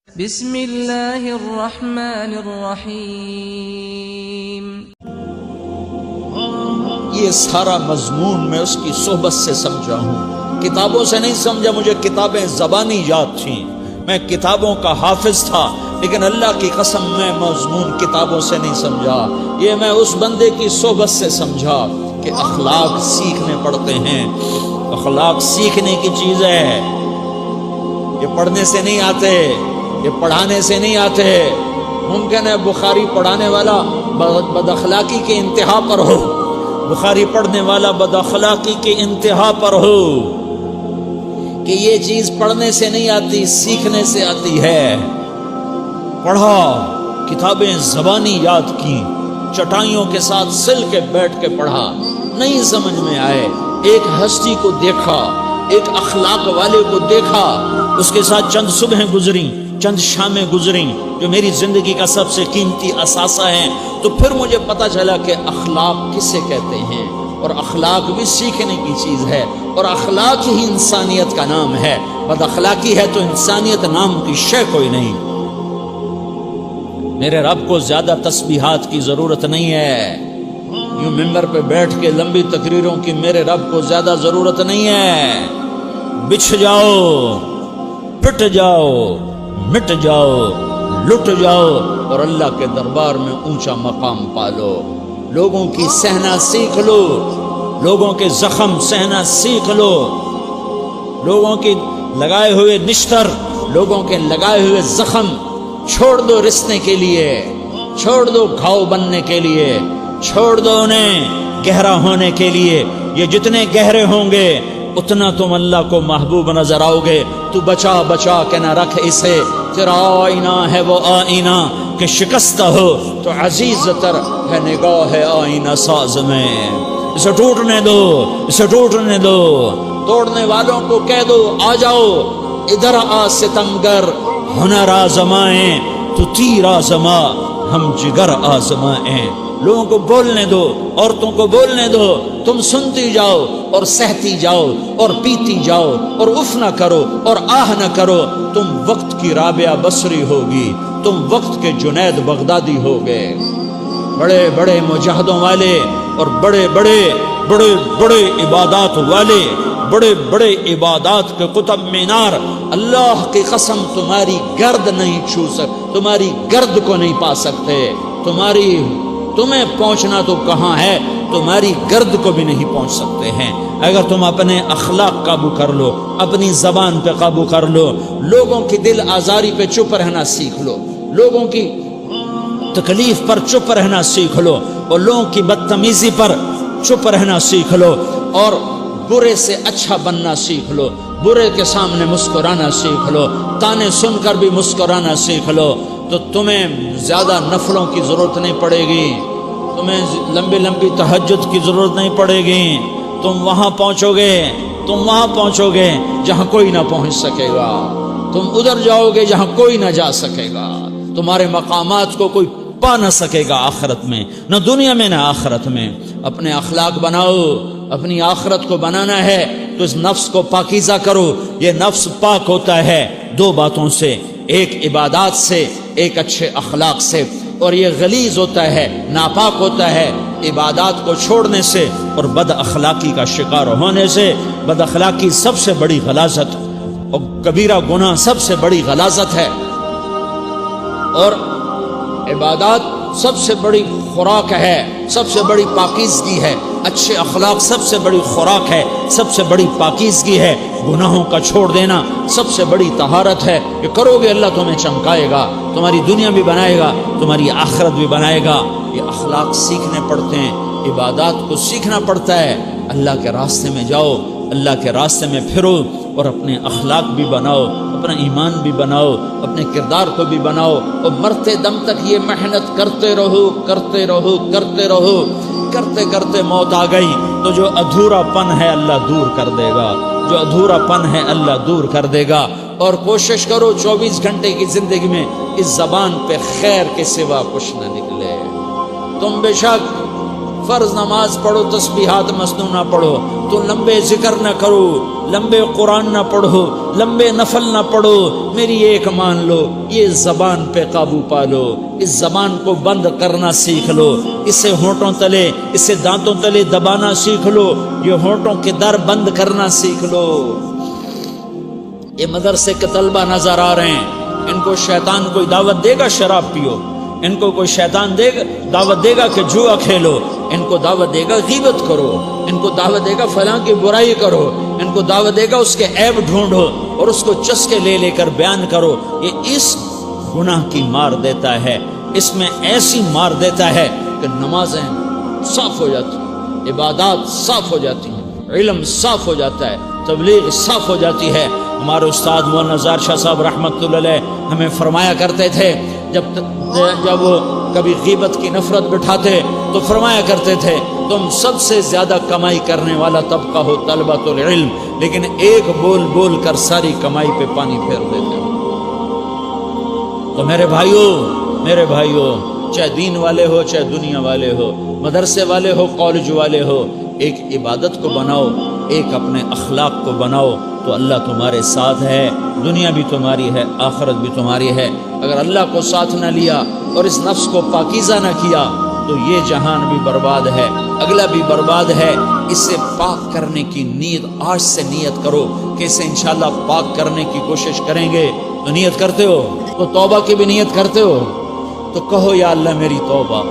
بسم اللہ الرحمن الرحیم۔ یہ سارا مضمون میں اس کی صحبت سے سمجھا ہوں، کتابوں سے نہیں سمجھا۔ مجھے کتابیں زبانی یاد تھیں، میں کتابوں کا حافظ تھا، لیکن اللہ کی قسم میں مضمون کتابوں سے نہیں سمجھا۔ یہ میں اس بندے کی صحبت سے سمجھا کہ اخلاق سیکھنے پڑتے ہیں۔ اخلاق سیکھنے کی چیز ہے، یہ پڑھنے سے نہیں آتے، یہ پڑھانے سے نہیں آتے۔ ممکن ہے بخاری پڑھانے والا بد اخلاقی کے انتہا پر ہو، بخاری پڑھنے والا بد اخلاقی کے انتہا پر ہو، کہ یہ چیز پڑھنے سے نہیں آتی، سیکھنے سے آتی ہے۔ پڑھا، کتابیں زبانی یاد کی، چٹائیوں کے ساتھ سل کے بیٹھ کے پڑھا، نہیں سمجھ میں آئے، ایک ہستی کو دیکھا، ایک اخلاق والے کو دیکھا، اس کے ساتھ چند صبحیں گزری، چند شامیں گزری جو میری زندگی کا سب سے قیمتی اثاثہ ہیں، تو پھر مجھے پتہ چلا کہ اخلاق کسے کہتے ہیں، اور اخلاق بھی سیکھنے کی چیز ہے، اور اخلاق ہی انسانیت کا نام ہے۔ بد اخلاقی ہے تو انسانیت نام کی شے کوئی نہیں۔ میرے رب کو زیادہ تسبیحات کی ضرورت نہیں ہے، یوں ممبر پہ بیٹھ کے لمبی تقریروں کی میرے رب کو زیادہ ضرورت نہیں ہے۔ بچھ جاؤ، پٹ جاؤ، مٹ جاؤ، لٹ جاؤ، اور اللہ کے دربار میں اونچا مقام پالو۔ لوگوں کی سہنا سیکھ لو، لوگوں کے زخم سہنا سیکھ لو، لوگوں کی لگائے ہوئے نشتر، لوگوں کے لگائے ہوئے زخم چھوڑ دو رسنے کے لیے، چھوڑ دو گھاؤ بننے کے لیے، چھوڑ دو انہیں گہرا ہونے کے لیے۔ یہ جتنے گہرے ہوں گے اتنا تم اللہ کو محبوب نظر آؤ گے۔ تو بچا بچا کے نہ رکھ اسے، تیرا آئینہ ہے وہ آئینہ کہ شکستہ ہو تو عزیز تر ہے نگاہ آئینہ ساز میں۔ اسے ٹوٹنے دو، اسے ٹوٹنے دو، توڑنے والوں کو کہہ دو آ جاؤ ادھر آ ستمگر، ہنر آزمائیں تو تیر آزما، ہم جگر آزمائیں۔ لوگوں کو بولنے دو، عورتوں کو بولنے دو، تم سنتی جاؤ اور سہتی جاؤ اور پیتی جاؤ اور اف نہ کرو اور آہ نہ کرو۔ تم وقت کی رابعہ بصری ہوگی، تم وقت کے جنید بغدادی ہوگے۔ بڑے بڑے مجاہدوں والے اور بڑے بڑے بڑے بڑے عبادات والے، بڑے بڑے عبادات کے قطب مینار، اللہ کی قسم تمہاری گرد نہیں چھو سکتے، تمہاری گرد کو نہیں پا سکتے۔ تمہیں پہنچنا تو کہاں ہے، تمہاری گرد کو بھی نہیں پہنچ سکتے ہیں۔ اگر تم اپنے اخلاق قابو کر لو، اپنی زبان پہ قابو کر لو، لوگوں کی دل آزاری پہ چپ رہنا سیکھ لو، لوگوں کی تکلیف پر چپ رہنا سیکھ لو، اور لوگوں کی بدتمیزی پر چپ رہنا سیکھ لو، اور برے سے اچھا بننا سیکھ لو، برے کے سامنے مسکرانا سیکھ لو، تانے سن کر بھی مسکرانا سیکھ لو، تو تمہیں زیادہ نفلوں کی ضرورت نہیں پڑے گی، تمہیں لمبی لمبی تہجد کی ضرورت نہیں پڑے گی۔ تم وہاں پہنچو گے، تم وہاں پہنچو گے جہاں کوئی نہ پہنچ سکے گا، تم ادھر جاؤ گے جہاں کوئی نہ جا سکے گا، تمہارے مقامات کو کوئی پا نہ سکے گا آخرت میں، نہ دنیا میں نہ آخرت میں۔ اپنے اخلاق بناؤ، اپنی آخرت کو بنانا ہے تو اس نفس کو پاکیزہ کرو۔ یہ نفس پاک ہوتا ہے دو باتوں سے، ایک عبادات سے، ایک اچھے اخلاق سے، اور یہ غلیظ ہوتا ہے، ناپاک ہوتا ہے عبادات کو چھوڑنے سے اور بد اخلاقی کا شکار ہونے سے۔ بد اخلاقی سب سے بڑی غلاظت اور کبیرہ گناہ سب سے بڑی غلاظت ہے، اور عبادات سب سے بڑی خوراک ہے، سب سے بڑی پاکیزگی ہے۔ اچھے اخلاق سب سے بڑی خوراک ہے، سب سے بڑی پاکیزگی ہے۔ گناہوں کا چھوڑ دینا سب سے بڑی طہارت ہے۔ یہ کرو گے اللہ تمہیں چمکائے گا، تمہاری دنیا بھی بنائے گا، تمہاری آخرت بھی بنائے گا۔ یہ اخلاق سیکھنے پڑتے ہیں، عبادات کو سیکھنا پڑتا ہے۔ اللہ کے راستے میں جاؤ، اللہ کے راستے میں پھرو، اور اپنے اخلاق بھی بناؤ، اپنا ایمان بھی بناؤ، اپنے کردار کو بھی بناؤ، اور مرتے دم تک یہ محنت کرتے رہو، کرتے رہو، کرتے رہو۔ کرتے کرتے موت آ گئی تو جو ادھورا پن ہے اللہ دور کر دے گا، جو ادھورا پن ہے اللہ دور کر دے گا۔ اور کوشش کرو 24 گھنٹے کی زندگی میں اس زبان پہ خیر کے سوا کچھ نہ نکلے۔ تم بے شک فرض نماز پڑھو تسبیحات مسنونہ پڑھو، تو لمبے ذکر نہ کرو، لمبے قرآن نہ پڑھو، لمبے نفل نہ پڑھو، میری ایک مان لو، یہ زبان پہ قابو پا لو، اس زبان کو بند کرنا سیکھ لو، اسے ہونٹوں تلے، اسے دانتوں تلے دبانا سیکھ لو، یہ ہونٹوں کے در بند کرنا سیکھ لو۔ یہ مدرسے کے طلبہ نظر آ رہے ہیں، ان کو شیطان کوئی دعوت دے گا شراب پیو، ان کو کوئی شیطان دعوت دے گا کہ جوا کھیلو، ان کو دعوت دے گا غیبت کرو، ان کو دعوت دے گا فلاں کی برائی کرو، ان کو دعوت دے گا اس کے عیب ڈھونڈو اور اس کو چسکے لے لے کر بیان کرو۔ یہ اس گناہ کی مار دیتا ہے، اس میں ایسی مار دیتا ہے کہ نمازیں صاف ہو جاتی ہیں، عبادات صاف ہو جاتی ہیں، علم صاف ہو جاتا ہے، تبلیغ صاف ہو جاتی ہے۔ ہمارے استاد مولانا زار شاہ صاحب رحمۃ اللہ علیہ ہمیں فرمایا کرتے تھے، جب وہ کبھی غیبت کی نفرت بٹھاتے تو فرمایا کرتے تھے تم سب سے زیادہ کمائی کرنے والا طبقہ ہو طلبۃ العلم، لیکن ایک بول بول کر ساری کمائی پہ پانی پھیر دیتے ہو۔ تو میرے بھائیوں چاہے دین والے ہو چاہے دنیا والے ہو، مدرسے والے ہو کالج والے ہو، ایک عبادت کو بناؤ، ایک اپنے اخلاق کو بناؤ، تو اللہ تمہارے ساتھ ہے، دنیا بھی تمہاری ہے، آخرت بھی تمہاری ہے۔ اگر اللہ کو ساتھ نہ لیا اور اس نفس کو پاکیزہ نہ کیا تو یہ جہان بھی برباد ہے، اگلا بھی برباد ہے۔ اسے پاک کرنے کی نیت آج سے نیت کرو کہ اسے انشاءاللہ پاک کرنے کی کوشش کریں گے۔ تو نیت کرتے ہو تو توبہ کی بھی نیت کرتے ہو، تو کہو یا اللہ میری توبہ،